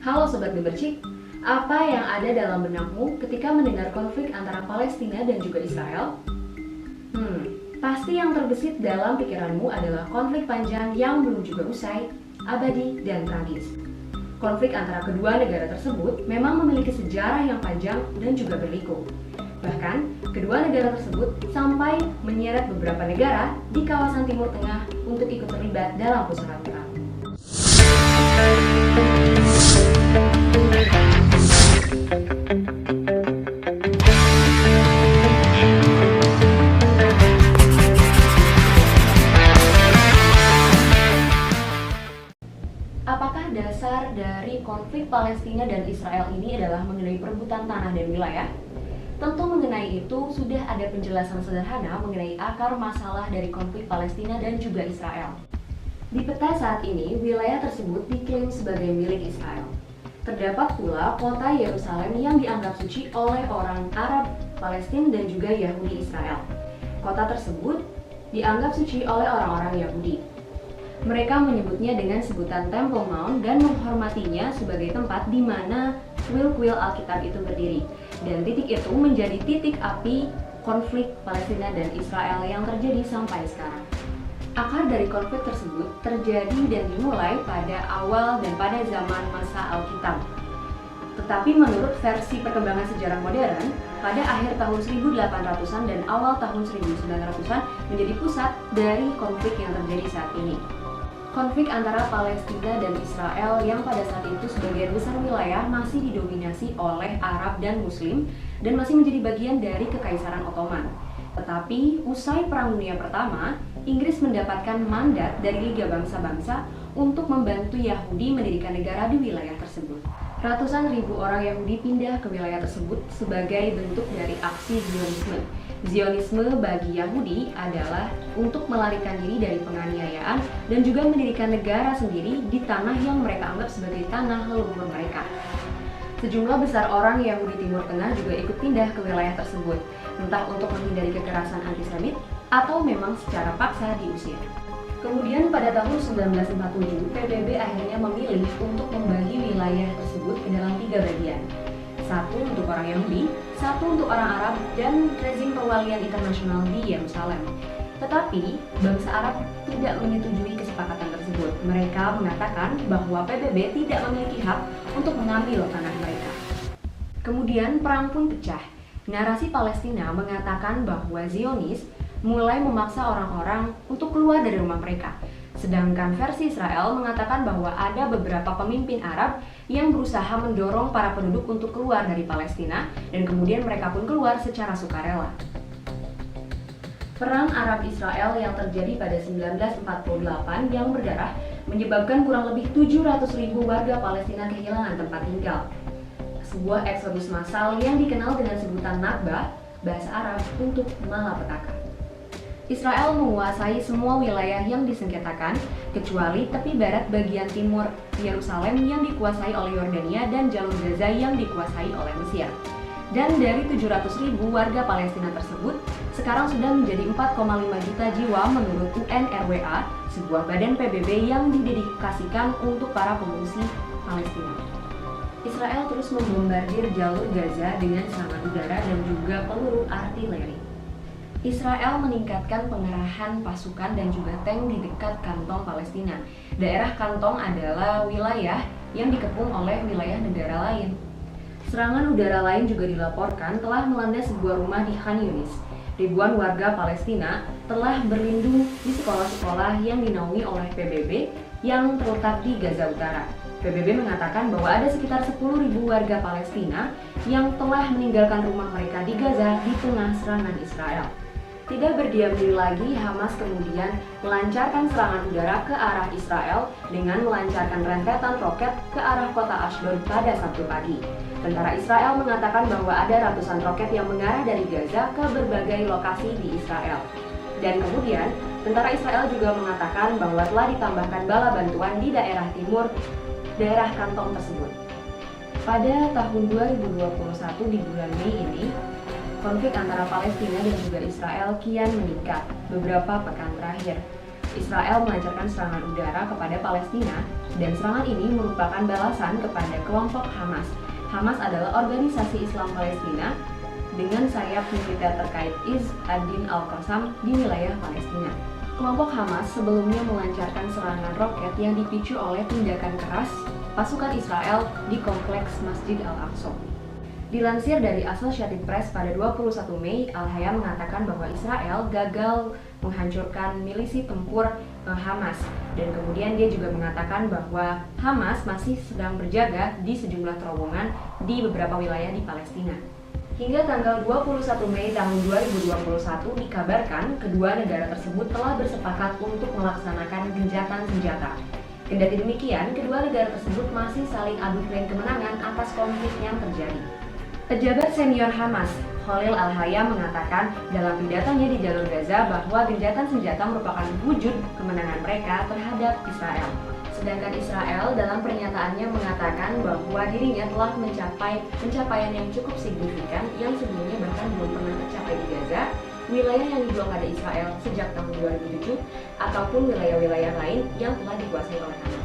Halo Sobat Gebercik, apa yang ada dalam benakmu ketika mendengar konflik antara Palestina dan juga Israel? Pasti yang terbesit dalam pikiranmu adalah konflik panjang yang belum juga usai, abadi, dan tragis. Konflik antara kedua negara tersebut memang memiliki sejarah yang panjang dan juga berliku. Bahkan, kedua negara tersebut sampai menyeret beberapa negara di kawasan Timur Tengah untuk ikut terlibat dalam pusaran perang. Apakah dasar dari konflik Palestina dan Israel ini adalah mengenai perebutan tanah dan wilayah? Tentu mengenai itu sudah ada penjelasan sederhana mengenai akar masalah dari konflik Palestina dan juga Israel. Di peta saat ini, wilayah tersebut diklaim sebagai milik Israel. Terdapat pula kota Yerusalem yang dianggap suci oleh orang Arab, Palestina, dan juga Yahudi Israel. Kota tersebut dianggap suci oleh orang-orang Yahudi. Mereka menyebutnya dengan sebutan Temple Mount dan menghormatinya sebagai tempat di mana kuil-kuil Alkitab itu berdiri. Dan titik itu menjadi titik api konflik Palestina dan Israel yang terjadi sampai sekarang. Akar dari konflik tersebut terjadi dan dimulai pada awal dan pada zaman masa Alkitab. Tetapi menurut versi perkembangan sejarah modern, pada akhir tahun 1800-an dan awal tahun 1900-an menjadi pusat dari konflik yang terjadi saat ini. Konflik antara Palestina dan Israel yang pada saat itu sebagian besar wilayah masih didominasi oleh Arab dan Muslim dan masih menjadi bagian dari Kekaisaran Ottoman. Tetapi usai Perang Dunia Pertama, Inggris mendapatkan mandat dari Liga Bangsa-Bangsa untuk membantu Yahudi mendirikan negara di wilayah tersebut. Ratusan ribu orang Yahudi pindah ke wilayah tersebut sebagai bentuk dari aksi Zionisme. Zionisme bagi Yahudi adalah untuk melarikan diri dari penganiayaan dan juga mendirikan negara sendiri di tanah yang mereka anggap sebagai tanah leluhur mereka. Sejumlah besar orang Yahudi Timur Tengah juga ikut pindah ke wilayah tersebut, entah untuk menghindari kekerasan antisemit atau memang secara paksa diusir. Kemudian pada tahun 1947, PBB akhirnya memilih untuk membagi wilayah tersebut ke dalam 3 bagian. Satu untuk orang Yahudi, satu untuk orang Arab, dan rezim perwalian internasional di Yerusalem. Tetapi, bangsa Arab tidak menyetujui kesepakatan tersebut. Mereka mengatakan bahwa PBB tidak memiliki hak untuk mengambil tanah mereka. Kemudian perang pun pecah. Narasi Palestina mengatakan bahwa Zionis mulai memaksa orang-orang untuk keluar dari rumah mereka. Sedangkan versi Israel mengatakan bahwa ada beberapa pemimpin Arab yang berusaha mendorong para penduduk untuk keluar dari Palestina dan kemudian mereka pun keluar secara sukarela. Perang Arab-Israel yang terjadi pada 1948 yang berdarah menyebabkan kurang lebih 700.000 warga Palestina kehilangan tempat tinggal. Sebuah eksodus massal yang dikenal dengan sebutan Nakba, bahasa Arab untuk malapetaka. Israel menguasai semua wilayah yang disengketakan, kecuali tepi barat bagian timur Yerusalem yang dikuasai oleh Yordania dan jalur Gaza yang dikuasai oleh Mesir. Dan dari 700.000 warga Palestina tersebut, sekarang sudah menjadi 4,5 juta jiwa menurut UNRWA, sebuah badan PBB yang didedikasikan untuk para pengungsi Palestina. Israel terus membombardir jalur Gaza dengan serangan udara dan juga peluru artileri. Israel meningkatkan pengerahan pasukan dan juga tank di dekat kantong Palestina. Daerah kantong adalah wilayah yang dikepung oleh wilayah negara lain. Serangan udara lain juga dilaporkan telah melanda sebuah rumah di Khan Yunis. Ribuan warga Palestina telah berlindung di sekolah-sekolah yang dinaungi oleh PBB yang terletak di Gaza Utara. PBB mengatakan bahwa ada sekitar 10.000 warga Palestina yang telah meninggalkan rumah mereka di Gaza di tengah serangan Israel. Tidak berdiam diri lagi, Hamas kemudian melancarkan serangan udara ke arah Israel dengan melancarkan rentetan roket ke arah kota Ashdod pada Sabtu pagi. Tentara Israel mengatakan bahwa ada ratusan roket yang mengarah dari Gaza ke berbagai lokasi di Israel. Dan kemudian, tentara Israel juga mengatakan bahwa telah ditambahkan bala bantuan di daerah timur daerah kantong tersebut. Pada tahun 2021 di bulan Mei ini, konflik antara Palestina dan juga Israel kian meningkat beberapa pekan terakhir. Israel melancarkan serangan udara kepada Palestina Dan serangan ini merupakan balasan kepada kelompok Hamas. Hamas adalah organisasi Islam Palestina dengan sayap militer terkait Izz ad-Din al-Qassam di wilayah Palestina. Kelompok Hamas sebelumnya melancarkan serangan roket yang dipicu oleh tindakan keras pasukan Israel di kompleks Masjid Al-Aqsa. Dilansir dari Associated Press pada 21 Mei, Al-Hayya mengatakan bahwa Israel gagal menghancurkan milisi tempur Hamas, dan kemudian dia juga mengatakan bahwa Hamas masih sedang berjaga di sejumlah terowongan di beberapa wilayah di Palestina. Hingga tanggal 21 Mei tahun 2021 dikabarkan kedua negara tersebut telah bersepakat untuk melaksanakan gencatan senjata. Kendati demikian, kedua negara tersebut masih saling adu klaim kemenangan atas konflik yang terjadi. Pejabat senior Hamas, Khalil Al-Hayya mengatakan dalam pidatonya di jalur Gaza bahwa gencatan senjata merupakan wujud kemenangan mereka terhadap Israel. Sedangkan Israel dalam pernyataannya mengatakan bahwa dirinya telah mencapai pencapaian yang cukup signifikan yang sebelumnya bahkan belum pernah tercapai di Gaza, wilayah yang diblokade Israel sejak tahun 2007, ataupun wilayah-wilayah lain yang telah dikuasai oleh Hamas.